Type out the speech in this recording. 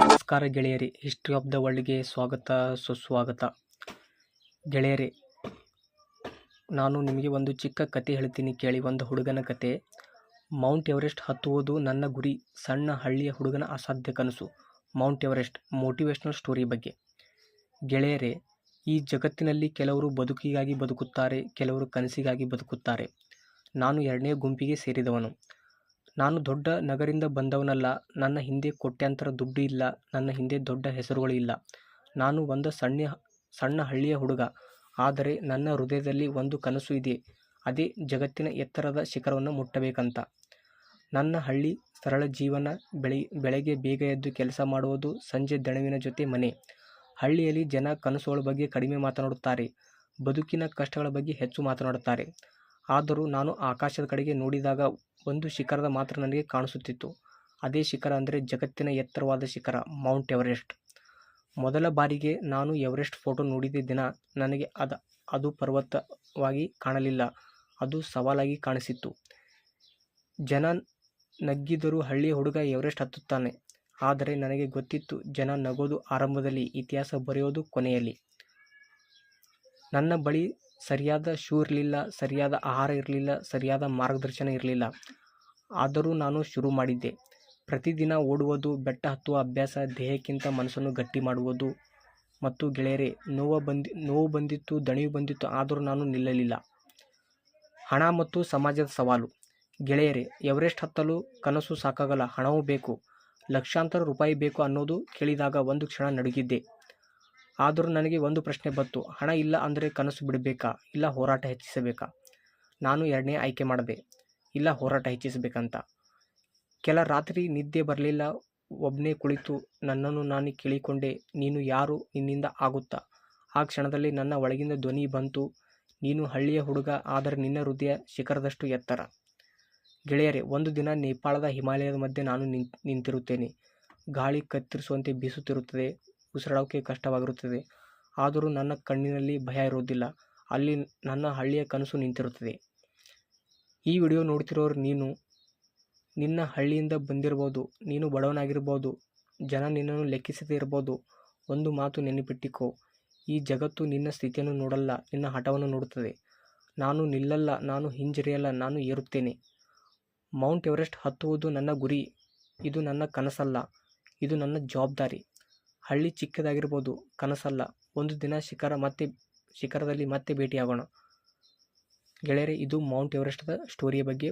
ನಮಸ್ಕಾರ ಗೆಳೆಯರಿ, history of the ವರ್ಲ್ಡ್ಗೆ ಸ್ವಾಗತ ಸುಸ್ವಾಗತ. ಗೆಳೆಯರಿ, ನಾನು ನಿಮಗೆ ಒಂದು ಚಿಕ್ಕ ಕತೆ ಹೇಳ್ತೀನಿ ಕೇಳಿ. ಒಂದು ಹುಡುಗನ ಕತೆ. ಮೌಂಟ್ ಎವರೆಸ್ಟ್ ಹತ್ತುವುದು ನನ್ನ ಗುರಿ, ಸಣ್ಣ ಹಳ್ಳಿಯ ಹುಡುಗನ ಅಸಾಧ್ಯ ಕನಸು. ಮೌಂಟ್ ಎವರೆಸ್ಟ್ ಮೋಟಿವೇಶನಲ್ ಸ್ಟೋರಿ ಬಗ್ಗೆ. ಗೆಳೆಯರೇ, ಈ ಜಗತ್ತಿನಲ್ಲಿ ಕೆಲವರು ಬದುಕಿಗಾಗಿ ಬದುಕುತ್ತಾರೆ, ಕೆಲವರು ಕನಸಿಗಾಗಿ ಬದುಕುತ್ತಾರೆ. ನಾನು ಎರಡನೇ ಗುಂಪಿಗೆ ಸೇರಿದವನು. ನಾನು ದೊಡ್ಡ ನಗರಿಂದ ಬಂದವನಲ್ಲ. ನನ್ನ ಹಿಂದೆ ಕೋಟ್ಯಾಂತರ ದುಡ್ಡು ಇಲ್ಲ. ನನ್ನ ಹಿಂದೆ ದೊಡ್ಡ ಹೆಸರುಗಳು ಇಲ್ಲ. ನಾನು ಒಂದು ಸಣ್ಣ ಹಳ್ಳಿಯ ಹುಡುಗ. ಆದರೆ ನನ್ನ ಹೃದಯದಲ್ಲಿ ಒಂದು ಕನಸು ಇದೆ. ಅದೇ ಜಗತ್ತಿನ ಎತ್ತರದ ಶಿಖರವನ್ನು ಮುಟ್ಟಬೇಕಂತ. ನನ್ನ ಹಳ್ಳಿ ಸರಳ ಜೀವನ. ಬೆಳಗ್ಗೆ ಬೇಗ ಎದ್ದು ಕೆಲಸ ಮಾಡುವುದು, ಸಂಜೆ ದಣಿವಿನ ಜೊತೆ ಮನೆ. ಹಳ್ಳಿಯಲ್ಲಿ ಜನ ಕನಸುಗಳ ಬಗ್ಗೆ ಕಡಿಮೆ ಮಾತನಾಡುತ್ತಾರೆ, ಬದುಕಿನ ಕಷ್ಟಗಳ ಬಗ್ಗೆ ಹೆಚ್ಚು ಮಾತನಾಡುತ್ತಾರೆ. ಆದರೂ ನಾನು ಆಕಾಶದ ಕಡೆಗೆ ನೋಡಿದಾಗ ಒಂದು ಶಿಖರದ ಮಾತ್ರ ನನಗೆ ಕಾಣಿಸುತ್ತಿತ್ತು. ಅದೇ ಶಿಖರ ಅಂದರೆ ಜಗತ್ತಿನ ಎತ್ತರವಾದ ಶಿಖರ, ಮೌಂಟ್ ಎವರೆಸ್ಟ್. ಮೊದಲ ಬಾರಿಗೆ ನಾನು ಎವರೆಸ್ಟ್ ಫೋಟೋ ನೋಡಿದ ದಿನ ನನಗೆ ಅದು ಪರ್ವತವಾಗಿ ಕಾಣಲಿಲ್ಲ, ಅದು ಸವಾಲಾಗಿ ಕಾಣಿಸಿತ್ತು. ಜನ ನಗ್ಗಿದರೂ ಹಳ್ಳಿಯ ಹುಡುಗ ಎವರೆಸ್ಟ್ ಹತ್ತುತ್ತಾನೆ. ಆದರೆ ನನಗೆ ಗೊತ್ತಿತ್ತು, ಜನ ನಗೋದು ಆರಂಭದಲ್ಲಿ, ಇತಿಹಾಸ ಬರೆಯೋದು ಕೊನೆಯಲ್ಲಿ. ನನ್ನ ಬಳಿ ಸರಿಯಾದ ಶೂ ಇರಲಿಲ್ಲ, ಸರಿಯಾದ ಆಹಾರ ಇರಲಿಲ್ಲ, ಸರಿಯಾದ ಮಾರ್ಗದರ್ಶನ ಇರಲಿಲ್ಲ. ಆದರೂ ನಾನು ಶುರು ಮಾಡಿದ್ದೆ. ಪ್ರತಿದಿನ ಓಡುವುದು, ಬೆಟ್ಟ ಹತ್ತುವ ಅಭ್ಯಾಸ, ದೇಹಕ್ಕಿಂತ ಮನಸ್ಸನ್ನು ಗಟ್ಟಿ ಮಾಡುವುದು. ಮತ್ತು ಗೆಳೆಯರೇ, ನೋವು ಬಂದಿತ್ತು, ದಣಿವು ಬಂದಿತ್ತು, ಆದರೂ ನಾನು ನಿಲ್ಲಲಿಲ್ಲ. ಹಣ ಮತ್ತು ಸಮಾಜದ ಸವಾಲು. ಗೆಳೆಯರೇ, ಎವರೆಸ್ಟ್ ಹತ್ತಲು ಕನಸು ಸಾಕಾಗಲ್ಲ, ಹಣವೂ ಬೇಕು. ಲಕ್ಷಾಂತರ ರೂಪಾಯಿ ಬೇಕು ಅನ್ನೋದು ಕೇಳಿದಾಗ ಒಂದು ಕ್ಷಣ ನಡುಗಿದ್ದೆ. ಆದರೂ ನನಗೆ ಒಂದು ಪ್ರಶ್ನೆ ಬಂತು, ಹಣ ಇಲ್ಲ ಅಂದರೆ ಕನಸು ಬಿಡಬೇಕಾ, ಇಲ್ಲ ಹೋರಾಟ ಹೆಚ್ಚಿಸಬೇಕಾ? ನಾನು ಎರಡನೇ ಆಯ್ಕೆ ಮಾಡಿದೆ, ಇಲ್ಲ ಹೋರಾಟ ಹೆಚ್ಚಿಸಬೇಕಂತ. ಕೆಲ ರಾತ್ರಿ ನಿದ್ದೆ ಬರಲಿಲ್ಲ. ಒಬ್ಬನೇ ಕುಳಿತು ನನ್ನನ್ನು ನಾನು ಕೇಳಿಕೊಂಡೆ, ನೀನು ಯಾರು, ನಿನ್ನಿಂದ ಆಗುತ್ತಾ? ಆ ಕ್ಷಣದಲ್ಲಿ ನನ್ನ ಒಳಗಿಂದ ಧ್ವನಿ ಬಂತು, ನೀನು ಹಳ್ಳಿಯ ಹುಡುಗ, ಆದರೆ ನಿನ್ನ ಹೃದಯ ಶಿಖರದಷ್ಟು ಎತ್ತರ. ಗೆಳೆಯರೇ, ಒಂದು ದಿನ ನೇಪಾಳದ ಹಿಮಾಲಯದ ಮಧ್ಯೆ ನಾನು ನಿಂತಿರುತ್ತೇನೆ. ಗಾಳಿ ಕತ್ತರಿಸುವಂತೆ ಬೀಸುತ್ತಿರುತ್ತದೆ, ಉಸಿರಾಡೋಕ್ಕೆ ಕಷ್ಟವಾಗಿರುತ್ತದೆ. ಆದರೂ ನನ್ನ ಕಣ್ಣಿನಲ್ಲಿ ಭಯ ಇರುವುದಿಲ್ಲ. ಅಲ್ಲಿ ನನ್ನ ಹಳ್ಳಿಯ ಕನಸು ನಿಂತಿರುತ್ತದೆ. ಈ ವಿಡಿಯೋ ನೋಡ್ತಿರೋರು ನಿನ್ನ ಹಳ್ಳಿಯಿಂದ ಬಂದಿರ್ಬೋದು, ನೀನು ಬಡವನಾಗಿರ್ಬೋದು, ಜನ ನಿನ್ನನ್ನು ಲೆಕ್ಕಿಸದೇ ಇರ್ಬೋದು. ಒಂದು ಮಾತು ನೆನಪಿಟ್ಟಿಕೋ, ಈ ಜಗತ್ತು ನಿನ್ನ ಸ್ಥಿತಿಯನ್ನು ನೋಡಲ್ಲ, ನಿನ್ನ ಹಠವನ್ನು ನೋಡುತ್ತದೆ. ನಾನು ನಿಲ್ಲಲ್ಲ, ನಾನು ಹಿಂಜರಿಯಲ್ಲ, ನಾನು ಏರುತ್ತೇನೆ. ಮೌಂಟ್ ಎವರೆಸ್ಟ್ ಹತ್ತುವುದು ನನ್ನ ಗುರಿ. ಇದು ನನ್ನ ಕನಸಲ್ಲ, ಇದು ನನ್ನ ಜವಾಬ್ದಾರಿ. ಹಳ್ಳಿ ಚಿಕ್ಕದಾಗಿರ್ಬೋದು, ಕನಸಲ್ಲ. ಒಂದು ದಿನ ಶಿಖರದಲ್ಲಿ ಮತ್ತೆ ಭೇಟಿಯಾಗೋಣ. ಗೆಳೆಯರೇ, ಇದು ಮೌಂಟ್ ಎವರೆಸ್ಟ್ದ ಸ್ಟೋರಿಯ ಬಗ್ಗೆ